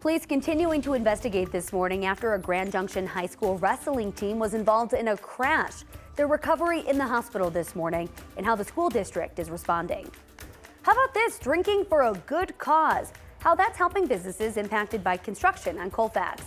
Police continuing to investigate this morning after a Grand Junction High School wrestling team was involved in a crash. Their recovery in the hospital this morning and how the school district is responding. How about this? Drinking for a good cause. How that's helping businesses impacted by construction on Colfax.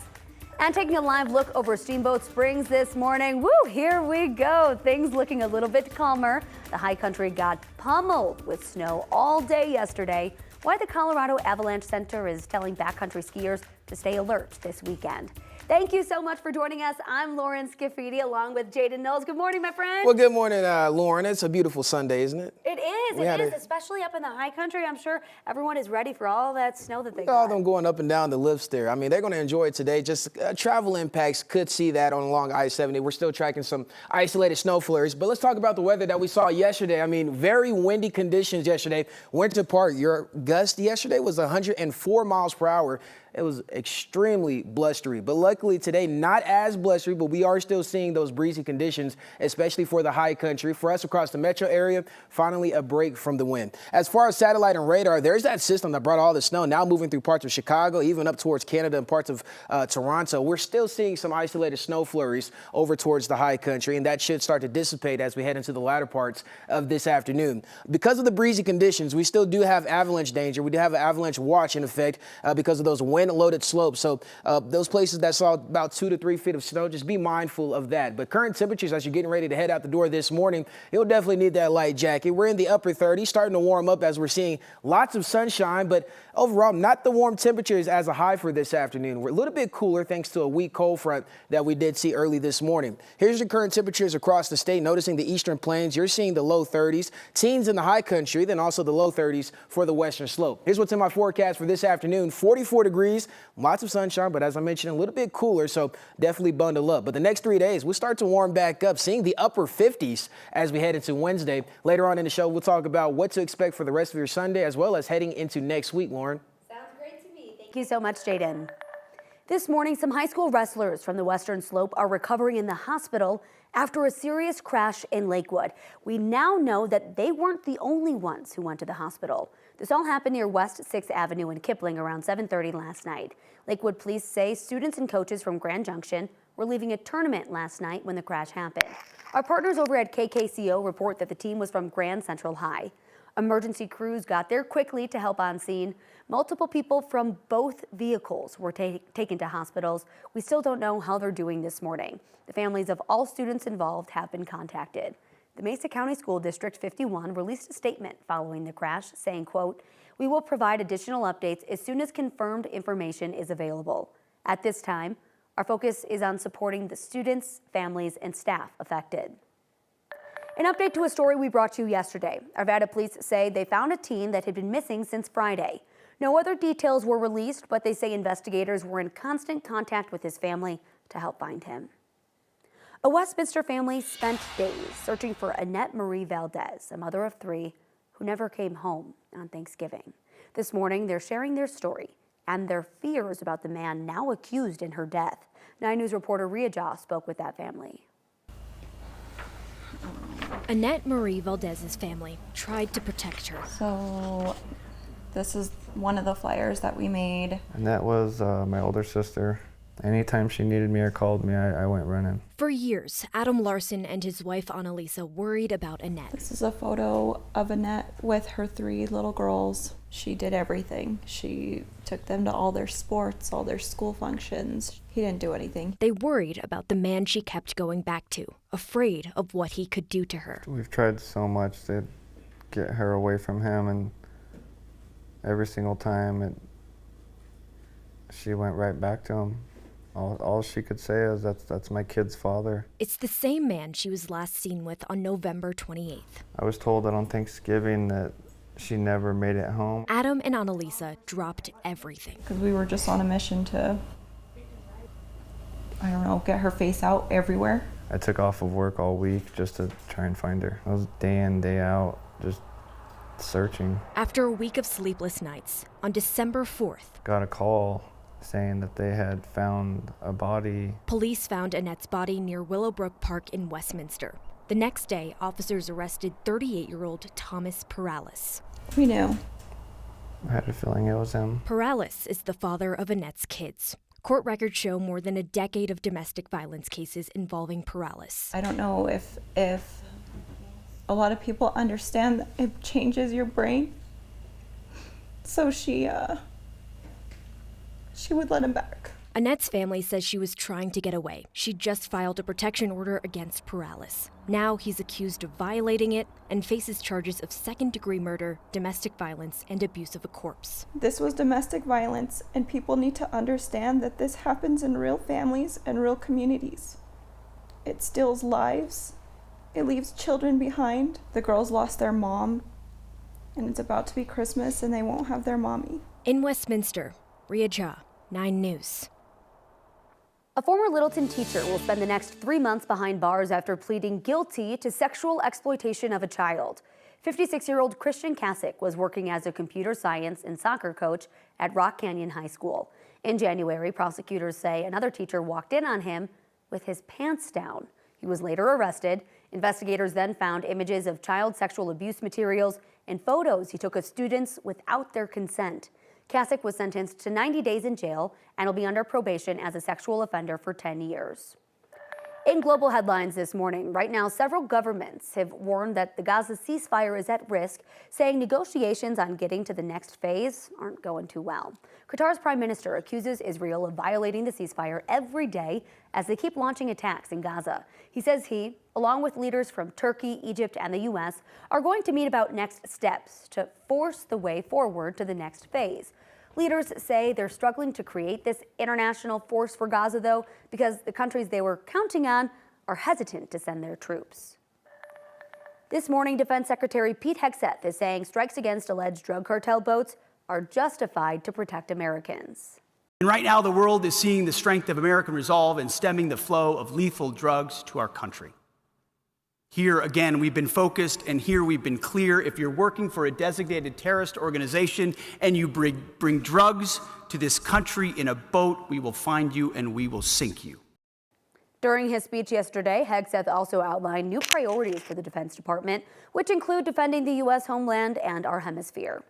And taking a live look over Steamboat Springs this morning. Woo, here we go. Things looking a little bit calmer. The high country got pummeled with snow all day yesterday. Why the Colorado Avalanche Center is telling backcountry skiers to stay alert this weekend. Thank you so much for joining us. I'm Lauren Scafidi along with Jaden Knowles. Good morning, my friend. Well, good morning, Lauren. It's a beautiful Sunday, isn't it? It is, especially up in the high country. I'm sure everyone is ready for all that snow that they got. All them going up and down the lifts there. I mean, they're going to enjoy it today. Just travel impacts could see that on along I-70. We're still tracking some isolated snow flurries. But let's talk about the weather that we saw yesterday. I mean, very windy conditions yesterday. Winter Park, your gust yesterday was 104 miles per hour. It was extremely blustery, but luckily today, not as blustery, but we are still seeing those breezy conditions, especially for the high country. For us across the metro area, finally a break from the wind. As far as satellite and radar, there's that system that brought all the snow now moving through parts of Chicago, even up towards Canada and parts of Toronto. We're still seeing some isolated snow flurries over towards the high country, and that should start to dissipate as we head into the latter parts of this afternoon. Because of the breezy conditions, we still do have avalanche danger. We do have an avalanche watch in effect because of those wind-loaded slopes. So those places that saw about 2 to 3 feet of snow, just be mindful of that. But current temperatures as you're getting ready to head out the door this morning, you'll definitely need that light jacket. We're in the upper 30s, starting to warm up as we're seeing lots of sunshine, but overall not the warm temperatures as a high for this afternoon. We're a little bit cooler thanks to a weak cold front that we did see early this morning. Here's your current temperatures across the state. Noticing the eastern plains, you're seeing the low 30s, teens in the high country, then also the low 30s for the western slope. Here's what's in my forecast for this afternoon. 44 degrees, lots of sunshine, but as I mentioned, a little bit cooler, so definitely bundle up. But the next 3 days, we'll start to warm back up, seeing the upper 50s as we head into Wednesday. Later on in the show, we'll talk about what to expect for the rest of your Sunday, as well as heading into next week, Lauren. Sounds great to me. Thank you so much, Jaden. This morning, some high school wrestlers from the Western Slope are recovering in the hospital after a serious crash in Lakewood. We now know that they weren't the only ones who went to the hospital. This all happened near West 6th Avenue in Kipling around 7:30 last night. Lakewood police say students and coaches from Grand Junction were leaving a tournament last night when the crash happened. Our partners over at KKCO report that the team was from Grand Central High. Emergency crews got there quickly to help on scene. Multiple people from both vehicles were taken to hospitals. We still don't know how they're doing this morning. The families of all students involved have been contacted. The Mesa County School District 51 released a statement following the crash saying, quote, "We will provide additional updates as soon as confirmed information is available. At this time, our focus is on supporting the students, families, and staff affected." An update to a story we brought you yesterday. Arvada police say they found a teen that had been missing since Friday. No other details were released, but they say investigators were in constant contact with his family to help find him. A Westminster family spent days searching for Annette Marie Valdez, a mother of 3 who never came home on Thanksgiving. This morning, they're sharing their story and their fears about the man now accused in her death. 9 News reporter Ria Jaw spoke with that family. Annette Marie Valdez's family tried to protect her. So this is one of the flyers that we made. Annette was my older sister. Anytime she needed me or called me, I went running. For years, Adam Larson and his wife Annalisa worried about Annette. This is a photo of Annette with her 3 little girls. She did everything. She took them to all their sports, all their school functions. He didn't do anything. They worried about the man she kept going back to, afraid of what he could do to her. We've tried so much to get her away from him, and every single time she went right back to him. All she could say is, that's my kid's father. It's the same man she was last seen with on November 28th. I was told that on Thanksgiving that she never made it home. Adam and Annalisa dropped everything. Because we were just on a mission to, I don't know, get her face out everywhere. I took off of work all week just to try and find her. I was day in, day out, just searching. After a week of sleepless nights, on December 4th, got a call saying that they had found a body. Police found Annette's body near Willowbrook Park in Westminster. The next day, officers arrested 38-year-old Thomas Perales. We knew I had a feeling it was him. Perales is the father of Annette's kids. Court records show more than a decade of domestic violence cases involving Perales. I don't know if a lot of people understand that it changes your brain. So she would let him back. Annette's family says she was trying to get away. She just filed a protection order against Perales. Now he's accused of violating it and faces charges of second-degree murder, domestic violence, and abuse of a corpse. This was domestic violence, and people need to understand that this happens in real families and real communities. It steals lives. It leaves children behind. The girls lost their mom, and it's about to be Christmas, and they won't have their mommy. In Westminster, Ria Jha, 9 News. A former Littleton teacher will spend the next 3 months behind bars after pleading guilty to sexual exploitation of a child. 56-year-old Christian Kasich was working as a computer science and soccer coach at Rock Canyon High School. In January, prosecutors say another teacher walked in on him with his pants down. He was later arrested. Investigators then found images of child sexual abuse materials and photos he took of students without their consent. Kasich was sentenced to 90 days in jail and will be under probation as a sexual offender for 10 years. In global headlines this morning, right now, several governments have warned that the Gaza ceasefire is at risk, saying negotiations on getting to the next phase aren't going too well. Qatar's prime minister accuses Israel of violating the ceasefire every day as they keep launching attacks in Gaza. He says he, along with leaders from Turkey, Egypt, and the U.S., are going to meet about next steps to force the way forward to the next phase. Leaders say they're struggling to create this international force for Gaza, though, because the countries they were counting on are hesitant to send their troops. This morning, Defense Secretary Pete Hegseth is saying strikes against alleged drug cartel boats are justified to protect Americans. And right now, the world is seeing the strength of American resolve in stemming the flow of lethal drugs to our country. Here, again, we've been focused, and here we've been clear. If you're working for a designated terrorist organization and you bring drugs to this country in a boat, we will find you and we will sink you. During his speech yesterday, Hegseth also outlined new priorities for the Defense Department, which include defending the U.S. homeland and our hemisphere.